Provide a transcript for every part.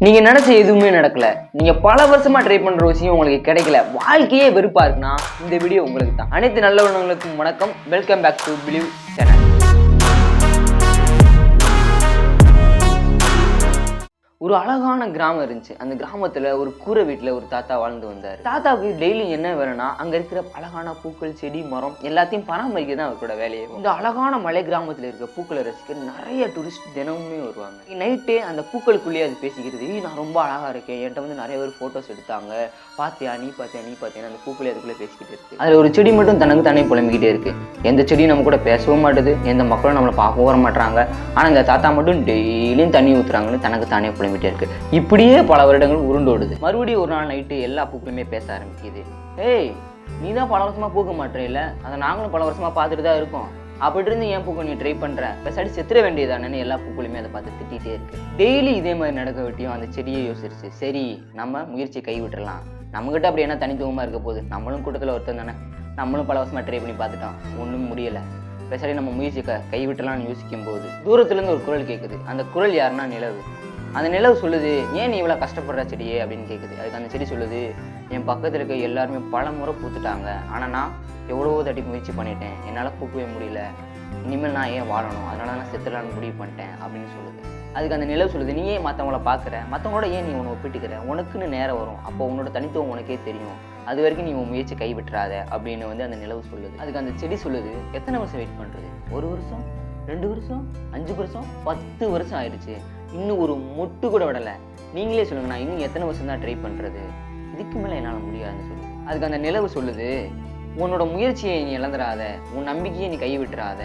நீங்க நினைச்ச எதுவுமே நடக்கல, நீங்க பல வருஷமா ட்ரை பண்ற விஷயம் உங்களுக்கு கிடைக்கல, வாழ்க்கையே வெறுப்பா இருக்குன்னா இந்த வீடியோ உங்களுக்கு தான். அனைத்து நல்ல உணவுகளுக்கும் வணக்கம். Welcome back to believe channel. ஒரு அழகான கிராமம் இருந்துச்சு. அந்த கிராமத்துல ஒரு கூரை வீட்டுல ஒரு தாத்தா வாழ்ந்து வந்தார். தாத்தாவுக்கு டெய்லி என்ன வேணும்னா அங்க இருக்கிற அழகான பூக்கள், செடி, மரம் எல்லாத்தையும் பராமரிக்க தான் அவரோட வேலையே. இந்த அழகான மலை கிராமத்துல இருக்க பூக்களை ரசிக்க நிறைய டூரிஸ்ட் தினமுமே வருவாங்க. நைட்டே அந்த பூக்களுக்குள்ளேயே அது பேசிக்கிறது, நான் ரொம்ப அழகா இருக்கேன், என்கிட்ட வந்து நிறைய பேர் போட்டோஸ் எடுத்தாங்க, பாத்தியா நீ பாத்தியா நீ பாத்தியா, அந்த பூக்களே அதுக்குள்ளே பேசிக்கிட்டு இருக்கு. அதுல ஒரு செடி மட்டும் தனக்கு தானே புலம்பிக்கிட்டே இருக்கு. எந்த செடியும் நம்ம கூட பேசவும் மாட்டுது, எந்த மக்களும் நம்மளை பார்க்க வர மாட்டாங்க. ஆனா இந்த தாத்தா மட்டும் டெய்லியும் தண்ணி ஊத்துறாங்கன்னு தனக்கு தானே புலம்பிட்டே இருக்கு. இப்படியே பல வருடங்கள் உருண்டோடுது. மறுபடியும் ஒரு நாள் நைட்டு எல்லா பூக்களுமே பேச ஆரம்பிக்குது. ஏய், நீ தான் பல வருஷமா பூக்க மாட்டேல, அதை நாங்களும் பல வருஷமா பார்த்துட்டு தான் இருக்கோம், அப்படி இருந்து ஏன் பூக்க நீ ட்ரை பண்ற, பெசாடி செத்துற வேண்டியதானு எல்லா பூக்களுமே அதை பார்த்து திட்டிகிட்டே இருக்கு. டெய்லி இதே மாதிரி நடக்க விட்டியும் அந்த செடியை யோசிச்சு, சரி நம்ம முயற்சியை கை விட்டுறலாம், நம்மகிட்ட அப்படி என்ன தனித்துவமா இருக்க போகுது, நம்மளும் கூட்டத்தில் ஒருத்தன் தானே, நம்மளும் பல வருஷமா ட்ரை பண்ணி பார்த்துட்டோம், ஒன்றும் முடியலை, பெசாடி நம்ம முயற்சியை கை விட்டுலாம்னு யோசிக்கும் போது தூரத்துலேருந்து ஒரு குரல் கேட்குது. அந்த குரல் யாருன்னா நிலவு. அந்த நிலவு சொல்லுது, ஏன் நீ இவ்வளோ கஷ்டப்படுற செடியே அப்படின்னு கேட்குது. அதுக்கு அந்த செடி சொல்லுது, என் பக்கத்தில் இருக்க எல்லாருமே பல முறை பூத்துட்டாங்க, ஆனால் நான் எவ்வளவோ தட்டி முயற்சி பண்ணிட்டேன், என்னால் பூக்கவே முடியல, இனிமேல் நான் ஏன் வாழணும், அதனால நான் செத்துலான்னு முடிவு பண்ணிட்டேன் அப்படின்னு சொல்லுது. அதுக்கு அந்த நிலவு சொல்லுது, நீ ஏன் மற்றவங்கள பார்க்குற, மற்றவங்களோட ஏன் நீ உன்னை ஒப்பிட்டுக்கிற, உனக்குன்னு நேரம் வரும், அப்போ உன்னோட தனித்துவம் உனக்கே தெரியும், அது வரைக்கும் நீ உன் முயற்சி கை விட்டுறாத அப்படின்னு வந்து அந்த நிலவு சொல்லுது. அதுக்கு அந்த செடி சொல்லுது, எத்தனை வருஷம் வெயிட் பண்ணுறது, 1 வருஷம், 2 வருஷம், 5 வருஷம், 10 வருஷம் ஆயிடுச்சு, இன்னும் ஒரு மொட்டு கூட விடலை, நீங்களே சொல்லுங்க, நான் இன்னும் எத்தனை வருஷம் தான் ட்ரை பண்ணுறது, இதுக்கு மேலே என்னால் முடியாதுன்னு சொல்லுது. அதுக்கு அந்த நிலவு சொல்லுது, உன்னோட முயற்சியை நீ இழந்துடாத, உன் நம்பிக்கையை நீ கை விட்டுறாத,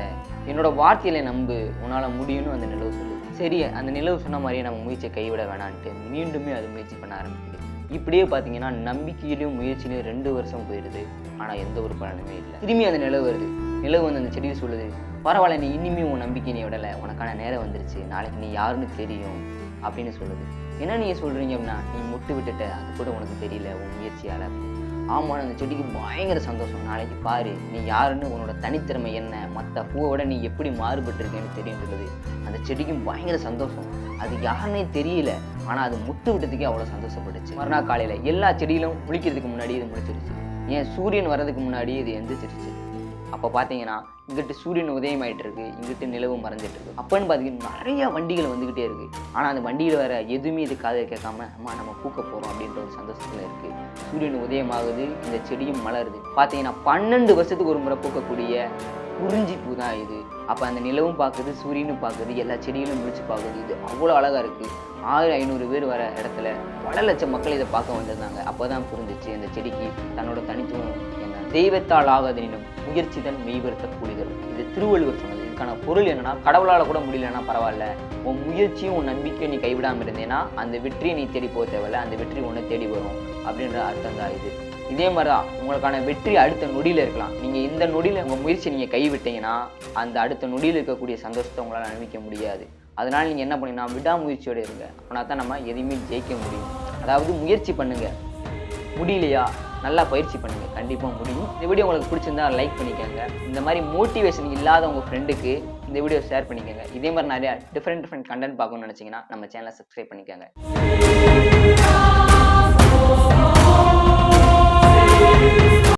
என்னோட வார்த்தையில நம்பு, உன்னால் முடியும்னு அந்த நிலவு சொல்லுது. சரி, அந்த நிலவு சொன்ன மாதிரியே நம்ம முயற்சியை கைவிட வேணான்ட்டு மீண்டுமே அது முயற்சி பண்ண ஆரம்பிக்குது. இப்படியே பார்த்தீங்கன்னா நம்பிக்கையிலையும் முயற்சியிலையும் 2 வருஷம் போயிடுது, ஆனால் எந்த ஒரு பலனுமே இல்லை. திரும்பி அந்த நிலவு வருது. நிலவு வந்து அந்த செடியை சொல்லுது, பரவாயில்ல, நீ இனிமே உன் நம்பிக்கை நீ விடலை, உனக்கான நேரம் வந்துருச்சு, நாளைக்கு நீ யாருன்னு தெரியும் அப்படின்னு சொல்லுது. என்ன நீங்கள் சொல்கிறீங்க அப்படின்னா, நீ முட்டு விட்டுட்ட, அது கூட உனக்கு தெரியல உன் முயற்சியால். ஆமாம், அந்த செடிக்கு பயங்கர சந்தோஷம், நாளைக்கு பாரு நீ யாருன்னு, உன்னோட தனித்திறமை என்ன, மற்ற பூவை விட நீ எப்படி மாறுபட்டுருக்கேன்னு தெரியும் சொல்லுது. அந்த செடிக்கும் பயங்கர சந்தோஷம், அது யாருன்னே தெரியல, ஆனால் அது முட்டு விட்டதுக்கே அவ்வளோ சந்தோஷப்பட்டுச்சு. மறுநாள் காலையில் எல்லா செடியிலும் குளிக்கிறதுக்கு முன்னாடி இது முடிச்சிருச்சு, ஏன் சூரியன் வர்றதுக்கு முன்னாடி இது எந்திரிச்சிருச்சு. அப்போ பார்த்தீங்கன்னா இங்கிட்டு சூரியன் உதயமாயிட்டு இருக்கு, இங்கிட்டு நிலவும் மறைஞ்சிட்டு இருக்கு. அப்போன்னு பார்த்தீங்கன்னா நிறைய வண்டிகள் வந்துக்கிட்டே இருக்கு, ஆனால் அந்த வண்டியில் வேற எதுவுமே இது காதை கேட்காம, அம்மா நம்ம பூக்க போகிறோம் அப்படின்ற ஒரு சந்தோஷத்தில் இருக்கு. சூரியன் உதயமாகுது, இந்த செடியும் மலருது. பார்த்தீங்கன்னா 12 வருஷத்துக்கு ஒரு முறை பூக்கக்கூடிய குறிஞ்சி பூ தான் இது. அப்போ அந்த நிலவும் பார்க்குது, சூரியனும் பார்க்குது, எல்லா செடிகளும் முடிச்சு பார்க்குது. இது அவ்வளோ அழகாக இருக்குது. 1500 பேர் வர இடத்துல பல லட்சம் மக்கள் இதை பார்க்க வந்திருந்தாங்க. அப்போ தான் புரிஞ்சிச்சு இந்த செடிக்கு தன்னோட தனித்துவம் என்ன. தெய்வத்தால் ஆகாதெனினும் முயற்சி தன் மெய்வருத்த கூலிகள், இது திருவள்ளுவர் சொன்னது. இதுக்கான பொருள் என்னன்னா, கடவுளால் கூட முடியலன்னா பரவாயில்ல, உன் முயற்சியும் உன் நம்பிக்கையும் நீ கைவிடாமல் இருந்தேன்னா அந்த வெற்றியை நீ தேடி போக தேவையில்ல, அந்த வெற்றி உன்னை தேடி வரும் அப்படின்ற அர்த்தம் தான் இது. இதே மாதிரி தான் உங்களுக்கான வெற்றி அடுத்த நொடியில் இருக்கலாம். நீங்கள் இந்த நொடியில் உங்கள் முயற்சி நீங்கள் கைவிட்டீங்கன்னா அந்த அடுத்த நொடியில் இருக்கக்கூடிய சந்தோஷத்தை உங்களால் அனுபவிக்க முடியாது. அதனால் நீங்கள் என்ன பண்ணீங்கன்னா விடாமுயற்சியோடு இருங்க, ஆனால் தான் நம்ம எதையுமே ஜெயிக்க முடியும். அதாவது முயற்சி பண்ணுங்க, முடியலையா நல்லா பயிற்சி பண்ணுங்க, கண்டிப்பாக முடியும். இந்த வீடியோ உங்களுக்கு பிடிச்சிருந்தா லைக் பண்ணிக்கோங்க. இந்த மாதிரி மோட்டிவேஷன் இல்லாத உங்கள் ஃப்ரெண்டுக்கு இந்த வீடியோ ஷேர் பண்ணிக்கோங்க. இதே மாதிரி நிறையா டிஃப்ரெண்ட் கண்டென்ட் பார்க்கணும்னு நினச்சிங்கன்னா நம்ம சேனலை சப்ஸ்கிரைப் பண்ணிக்கோங்க.